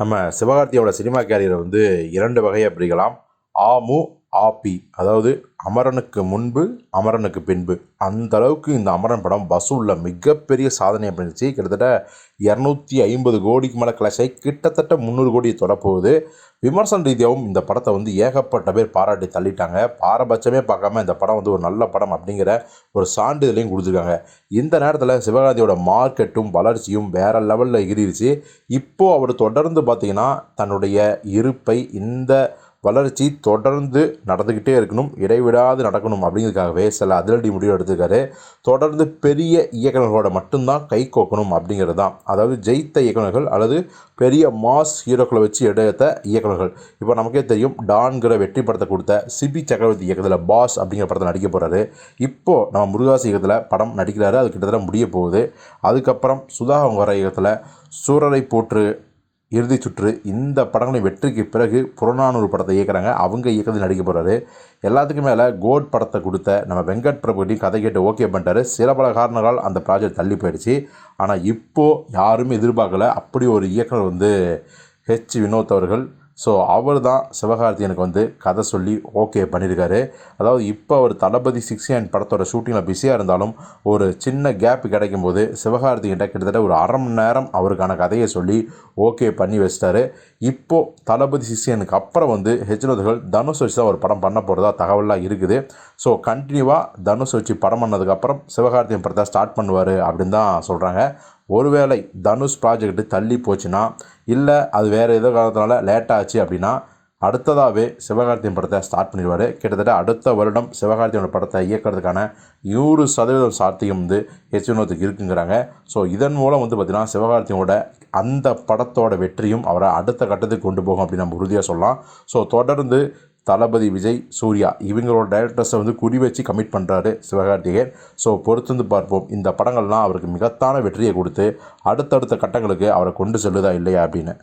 நம்ம சிவகார்த்தியோட சினிமா கேரியரை வந்து 2 வகையாக பிரிக்கலாம். ஆமு, ஆபி. அதாவது அமரனுக்கு முன்பு, அமரனுக்கு பின்பு. அந்த அளவுக்கு இந்த அமரன் படம் வசூலில் மிகப்பெரிய சாதனையை பண்ணிருச்சு. கிட்டத்தட்ட 250 கோடிக்கு மேலே கலெக்ஷன் ஆகி கிட்டத்தட்ட 300 கோடியை தொடப்போகுது. விமர்சன ரீதியாகவும் இந்த படத்தை வந்து ஏகப்பட்ட பேர் பாராட்டி தள்ளிட்டாங்க. பாரபட்சமே பார்க்காம இந்த படம் வந்து ஒரு நல்ல படம் அப்படிங்கிற ஒரு சான்றிதழையும் கொடுத்துருக்காங்க. இந்த நேரத்தில் சிவகார்த்தியோட மார்க்கெட்டும் வளர்ச்சியும் வேறு லெவலில் எகிரிருச்சு. இப்போது அவர் தொடர்ந்து பார்த்திங்கன்னா தன்னுடைய இருப்பை இந்த வளர்ச்சி தொடர்ந்து நடந்துக்கிட்டே இருக்கணும், இடைவிடாது நடக்கணும் அப்படிங்கிறதுக்காகவே சில அதிரடி முடிவு எடுத்துக்காரு. தொடர்ந்து பெரிய இயக்குநர்களோட மட்டும்தான் கை கோக்கணும் அப்படிங்கிறது தான். அதாவது ஜெயித்த இயக்குநர்கள் அல்லது பெரிய மாஸ் ஹீரோக்களை வச்சு எடுத்த இயக்குநர்கள். இப்போ நமக்கே தெரியும், டான்கிற வெற்றி படத்தை கொடுத்த சிபி சக்கரவர்த்தி இயக்கத்தில் பாஸ் அப்படிங்கிற படத்தை நடிக்க போகிறாரு. இப்போது நம்ம முருகாசி இயக்கத்தில் படம் நடிக்கிறாரு. அது கிட்டத்தட்ட முடிய போகுது. அதுக்கப்புறம் சுதா அவங்க வர இயக்கத்தில் சூரரை போற்று, இறுதி சுற்று, இந்த படங்களின் வெற்றிக்கு பிறகு புறநானூறு படத்தை இயக்குறாங்க. அவங்க இயக்கத்தில் நடிக்க போகிறாரு. எல்லாத்துக்கும் மேலே கோட் படத்தை கொடுத்த நம்ம வெங்கட் பிரபுகிட்டையும் கதை கேட்டு ஓகே பண்ணிட்டாரு. சில பல காரணங்களால் அந்த ப்ராஜெக்ட் தள்ளி போயிடுச்சு. ஆனால் இப்போது யாருமே எதிர்பார்க்கல அப்படி ஒரு இயக்குனர் வந்து ஹெச் வினோத் அவர்கள். ஸோ அவர் தான் சிவகார்த்திகேயனுக்கு வந்து கதை சொல்லி ஓகே பண்ணியிருக்காரு. அதாவது இப்போ அவர் தளபதி 69 படத்தோட ஷூட்டிங்கில் பிஸியாக இருந்தாலும் ஒரு சின்ன கேப் கிடைக்கும் போது சிவகார்த்திகேயன்ட்ட கிட்டத்தட்ட ஒரு அரை மணி நேரம் அவருக்கான கதையை சொல்லி ஓகே பண்ணி வச்சிட்டாரு. இப்போது தளபதி 69க்கு அப்புறம் வந்து ஹெச் வினோத்கள் தனுஷ் வச்சு தான் ஒரு படம் பண்ண போகிறதா தகவலாக இருக்குது. ஸோ கண்டினியூவாக தனுஷ் வச்சு படம் பண்ணதுக்கப்புறம் சிவகார்த்திகேயன் படத்தை ஸ்டார்ட் பண்ணுவார் அப்படின்னு தான் சொல்கிறாங்க. ஒருவேளை தனுஷ் ப்ராஜெக்ட்டு தள்ளி போச்சுன்னா, இல்லை அது வேறு ஏதோ காரணத்தினால லேட் ஆச்சு அப்படின்னா, அடுத்ததாகவே சிவகார்த்திகேயன் படத்தை ஸ்டார்ட் பண்ணிடுவார். கிட்டத்தட்ட அடுத்த வருடம் சிவகார்த்திகேயனோட படத்தை இயக்கிறதுக்கான 100% சாத்தியம் வந்து ஹெச் வினோத்துக்கு இருக்குங்கிறாங்க. ஸோ இதன் மூலம் வந்து பார்த்திங்கன்னா சிவகார்த்திகேயனோட அந்த படத்தோட வெற்றியும் அவரை அடுத்த கட்டத்துக்கு கொண்டு போகும் அப்படின்னு நம்ம உறுதியாக சொல்லலாம். ஸோ தொடர்ந்து தளபதி விஜய், சூர்யா இவங்களோட டைரக்டர்ஸை வந்து குறி வச்சு கமிட் பண்ணுறாரு சிவகார்த்திகேயன். ஸோ பொறுத்திருந்து பார்ப்போம் இந்த படங்கள்லாம் அவருக்கு மிகத்தான வெற்றியை கொடுத்து அடுத்தடுத்த கட்டங்களுக்கு அவரை கொண்டு செல்லுதா இல்லையா அப்படின்னு.